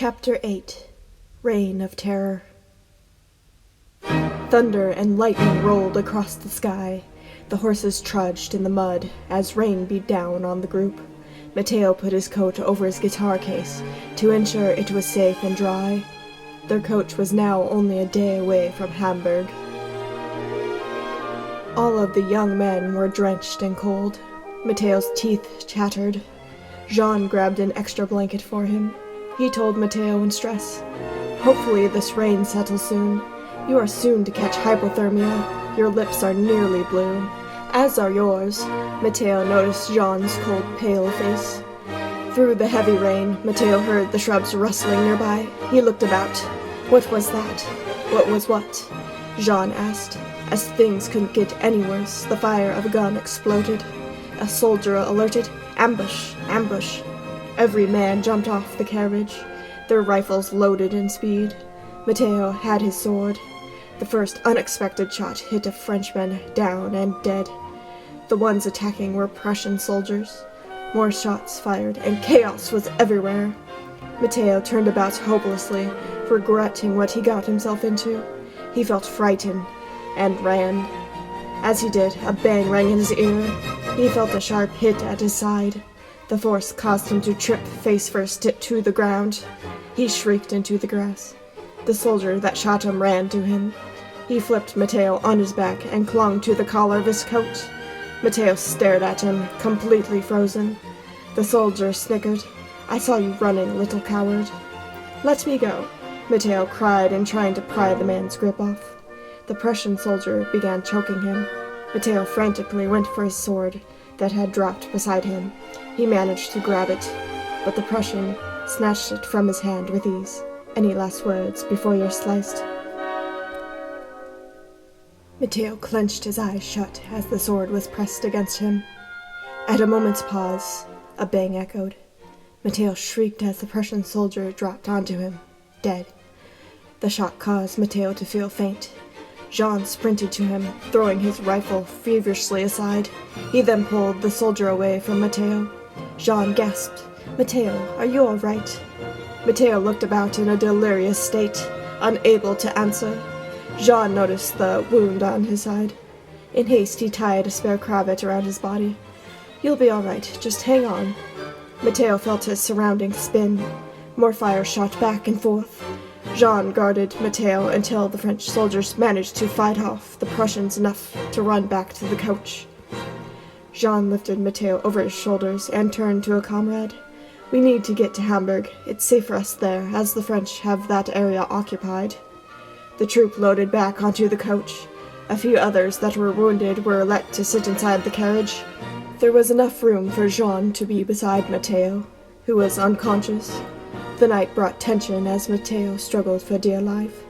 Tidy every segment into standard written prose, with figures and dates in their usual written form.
Chapter 8. Reign of Terror. Thunder and lightning rolled across the sky. The horses trudged in the mud as rain beat down on the group. Matteo put his coat over his guitar case to ensure it was safe and dry. Their coach was now only a day away from Hamburg. All of the young men were drenched and cold. Matteo's teeth chattered. Jean grabbed an extra blanket for him. He told Matteo in stress, "Hopefully this rain settles soon. You are soon to catch hypothermia. Your lips are nearly blue. As are yours." Matteo noticed Jean's cold, pale face. Through the heavy rain, Matteo heard the shrubs rustling nearby. He looked about. What was that? What was what? Jean asked. As things couldn't get any worse, the fire of a gun exploded. A soldier alerted, "Ambush! Ambush!" Every man jumped off the carriage, their rifles loaded in speed. Matteo had his sword. The first unexpected shot hit a Frenchman down and dead. The ones attacking were Prussian soldiers. More shots fired, and chaos was everywhere. Matteo turned about hopelessly, regretting what he got himself into. He felt frightened and ran. As he did, a bang rang in his ear. He felt a sharp hit at his side. The force caused him to trip face first to the ground. He shrieked into the grass. The soldier that shot him ran to him. He flipped Matteo on his back and clung to the collar of his coat. Matteo stared at him, completely frozen. The soldier snickered. "I saw you running, little coward." "Let me go," Matteo cried in trying to pry the man's grip off. The Prussian soldier began choking him. Matteo frantically went for his sword that had dropped beside him. He managed to grab it, but the Prussian snatched it from his hand with ease. "Any last words before you're sliced?" Matteo clenched his eyes shut as the sword was pressed against him. At a moment's pause, a bang echoed. Matteo shrieked as the Prussian soldier dropped onto him, dead. The shock caused Matteo to feel faint. Jean sprinted to him, throwing his rifle feverishly aside. He then pulled the soldier away from Matteo. Jean gasped, "Matteo, are you all right?" Matteo looked about in a delirious state, unable to answer. Jean noticed the wound on his side. In haste, he tied a spare cravat around his body. "You'll be all right. Just hang on." Matteo felt his surroundings spin. More fire shot back and forth. Jean guarded Matteo until the French soldiers managed to fight off the Prussians enough to run back to the coach. Jean lifted Matteo over his shoulders and turned to a comrade. "We need to get to Hamburg. It's safe for us there, as the French have that area occupied." The troop loaded back onto the coach. A few others that were wounded were let to sit inside the carriage. There was enough room for Jean to be beside Matteo, who was unconscious. The night brought tension as Matteo struggled for dear life.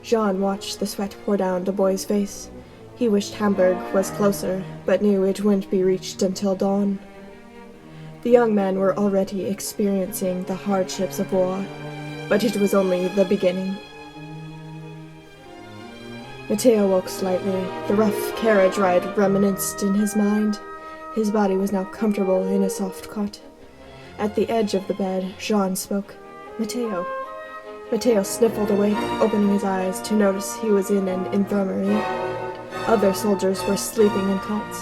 Jean watched the sweat pour down the boy's face. He wished Hamburg was closer, but knew it wouldn't be reached until dawn. The young men were already experiencing the hardships of war, but it was only the beginning. Matteo woke slightly. The rough carriage ride reminisced in his mind. His body was now comfortable in a soft cot. At the edge of the bed, Jean spoke. "Matteo." Matteo sniffled awake, opening his eyes to notice he was in an infirmary. Other soldiers were sleeping in cots.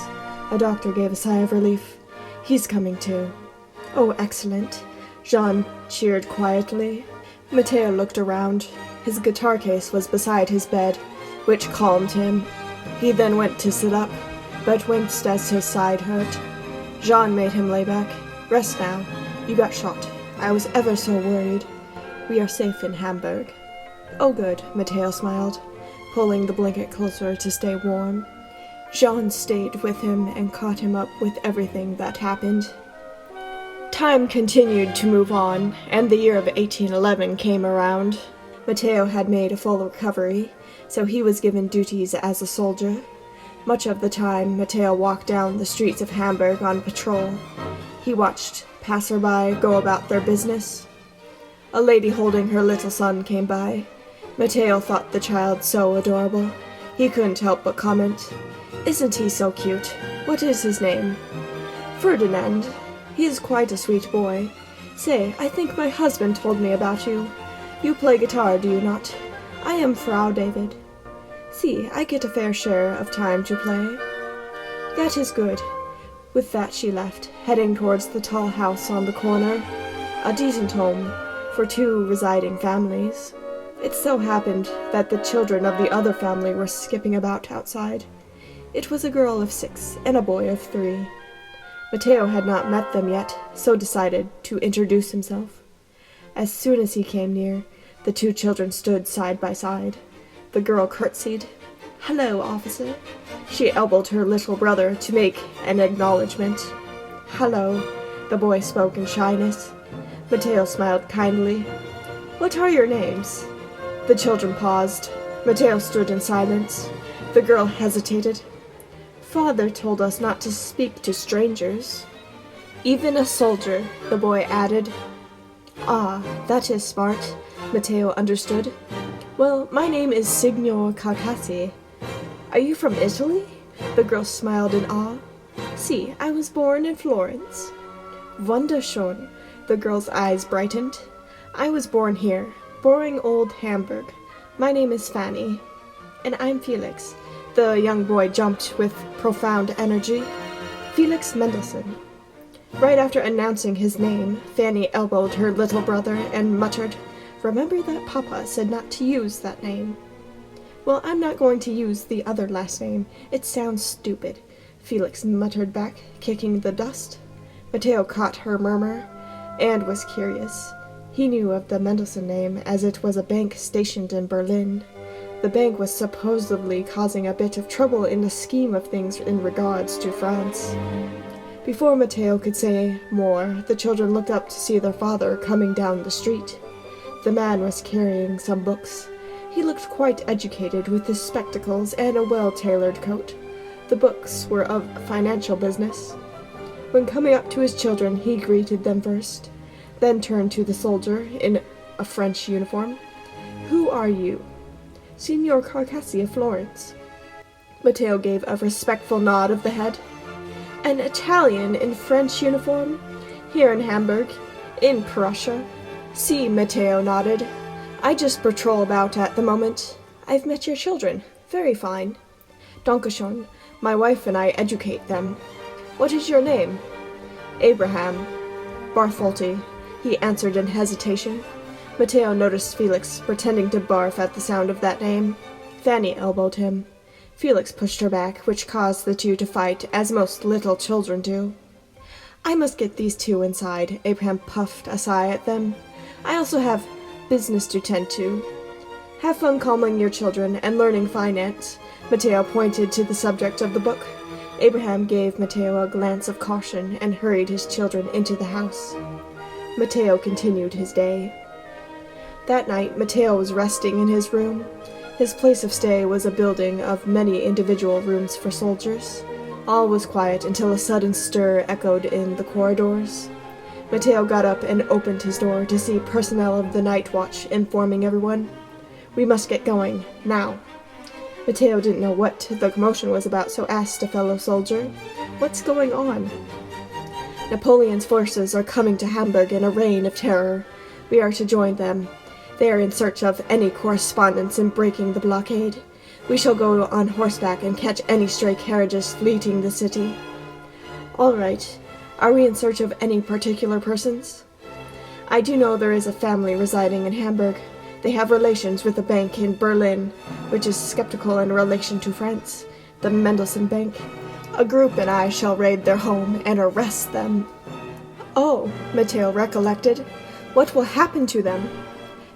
A doctor gave a sigh of relief. "He's coming too." "Oh, excellent," Jean cheered quietly. Matteo looked around. His guitar case was beside his bed, which calmed him. He then went to sit up, but winced as his side hurt. Jean made him lay back. "Rest now. You got shot. I was ever so worried. We are safe in Hamburg." "Oh, good," Matteo smiled, pulling the blanket closer to stay warm. Jean stayed with him and caught him up with everything that happened. Time continued to move on, and the year of 1811 came around. Matteo had made a full recovery, so he was given duties as a soldier. Much of the time, Matteo walked down the streets of Hamburg on patrol. He watched passerby go about their business. A lady holding her little son came by. Matteo thought the child so adorable. He couldn't help but comment, "Isn't he so cute? What is his name?" "Ferdinand. He is quite a sweet boy. Say, I think my husband told me about you. You play guitar, do you not? I am Frau David. See, I get a fair share of time to play. That is good. With that she left, heading towards the tall house on the corner, a decent home for 2 residing families. It so happened that the children of the other family were skipping about outside. It was a girl of 6 and a boy of 3. Matteo had not met them yet, so decided to introduce himself. As soon as he came near, the 2 children stood side by side. The girl curtsied. "Hello, officer." She elbowed her little brother to make an acknowledgement. "Hello," the boy spoke in shyness. Matteo smiled kindly. "What are your names?" The children paused. Matteo stood in silence. The girl hesitated. "Father told us not to speak to strangers." "Even a soldier," the boy added. "Ah, that is smart," Matteo understood. "Well, my name is Signor Carcassi. Are you from Italy?" The girl smiled in awe. "See, I was born in Florence." "Wunderschön." The girl's eyes brightened. "I was born here, boring old Hamburg. My name is Fanny." "And I'm Felix." The young boy jumped with profound energy. "Felix Mendelssohn." Right after announcing his name, Fanny elbowed her little brother and muttered, "Remember that Papa said not to use that name." "Well, I'm not going to use the other last name. It sounds stupid," Felix muttered back, kicking the dust. Matteo caught her murmur, and was curious. He knew of the Mendelssohn name, as it was a bank stationed in Berlin. The bank was supposedly causing a bit of trouble in the scheme of things in regards to France. Before Matteo could say more, the children looked up to see their father coming down the street. The man was carrying some books. He looked quite educated with his spectacles and a well-tailored coat. The books were of financial business. When coming up to his children, he greeted them first, then turned to the soldier in a French uniform. "Who are you?" "Signor Carcassi of Florence." Matteo gave a respectful nod of the head. "An Italian in French uniform? Here in Hamburg? In Prussia?" "See," Matteo nodded. "I just patrol about at the moment. I've met your children. Very fine." "Dankeschön. My wife and I educate them." "What is your name?" "Abraham." "Bartholti," he answered in hesitation. Matteo noticed Felix pretending to barf at the sound of that name. Fanny elbowed him. Felix pushed her back, which caused the 2 to fight, as most little children do. "I must get these 2 inside," Abraham puffed a sigh at them. "I also have business to tend to." "Have fun calming your children and learning finance." Matteo pointed to the subject of the book. Abraham gave Matteo a glance of caution and hurried his children into the house. Matteo continued his day. That night, Matteo was resting in his room. His place of stay was a building of many individual rooms for soldiers. All was quiet until a sudden stir echoed in the corridors. Matteo got up and opened his door to see personnel of the night watch informing everyone, "We must get going, now." Matteo didn't know what the commotion was about, so asked a fellow soldier, "What's going on?" "Napoleon's forces are coming to Hamburg in a reign of terror. We are to join them. They are in search of any correspondence in breaking the blockade. We shall go on horseback and catch any stray carriages fleeting the city." "All right. Are we in search of any particular persons?" "I do know there is a family residing in Hamburg. They have relations with a bank in Berlin, which is skeptical in relation to France, the Mendelssohn Bank. A group and I shall raid their home and arrest them." "Oh," Matteo recollected. "What will happen to them?"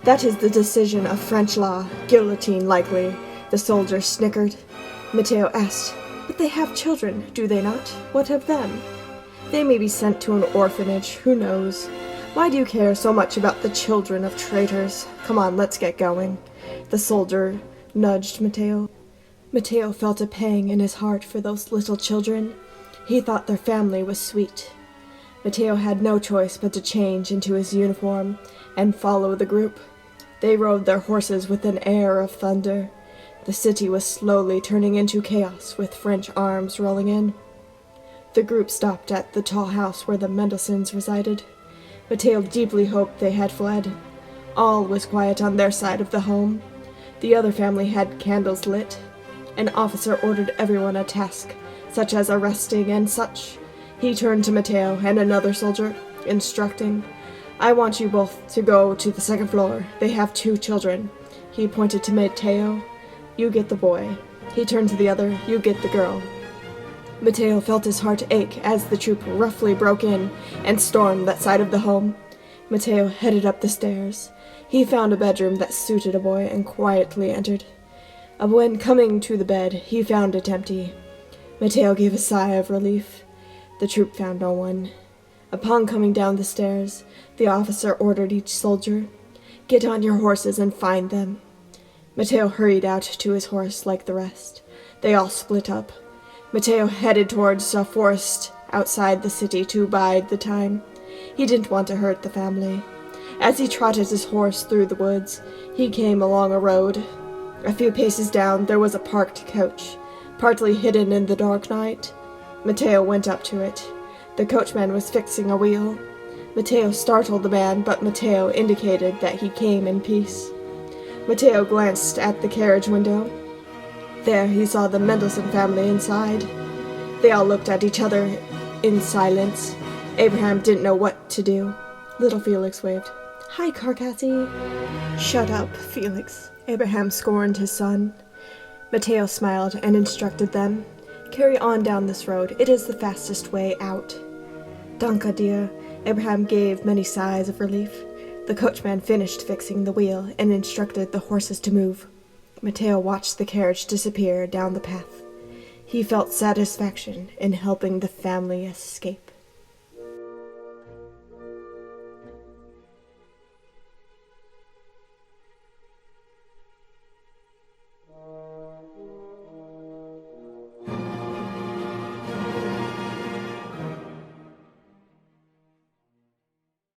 "That is the decision of French law, guillotine likely," the soldier snickered. Matteo asked, "But they have children, do they not? What of them?" "They may be sent to an orphanage, who knows? Why do you care so much about the children of traitors? Come on, let's get going." The soldier nudged Matteo. Matteo felt a pang in his heart for those little children. He thought their family was sweet. Matteo had no choice but to change into his uniform and follow the group. They rode their horses with an air of thunder. The city was slowly turning into chaos, with French arms rolling in. The group stopped at the tall house where the Mendelssohns resided. Matteo deeply hoped they had fled. All was quiet on their side of the home. The other family had candles lit. An officer ordered everyone a task, such as arresting and such. He turned to Matteo and another soldier, instructing, "I want you both to go to the second floor. They have 2 children." He pointed to Matteo. "You get the boy." He turned to the other. "You get the girl." Matteo felt his heart ache as the troop roughly broke in and stormed that side of the home. Matteo headed up the stairs. He found a bedroom that suited a boy and quietly entered. When coming to the bed, he found it empty. Matteo gave a sigh of relief. The troop found no one. Upon coming down the stairs, the officer ordered each soldier, "Get on your horses and find them." Matteo hurried out to his horse like the rest. They all split up. Matteo headed towards a forest outside the city to bide the time. He didn't want to hurt the family. As he trotted his horse through the woods, he came along a road. A few paces down, there was a parked coach, partly hidden in the dark night. Matteo went up to it. The coachman was fixing a wheel. Matteo startled the man, but Matteo indicated that he came in peace. Matteo glanced at the carriage window. There he saw the Mendelssohn family inside. They all looked at each other in silence. Abraham didn't know what to do. Little Felix waved. "Hi, Carcassi." "Shut up, Felix." Abraham scorned his son. Matteo smiled and instructed them. "Carry on down this road. It is the fastest way out." "Danke, dear." Abraham gave many sighs of relief. The coachman finished fixing the wheel and instructed the horses to move. Matteo watched the carriage disappear down the path. He felt satisfaction in helping the family escape.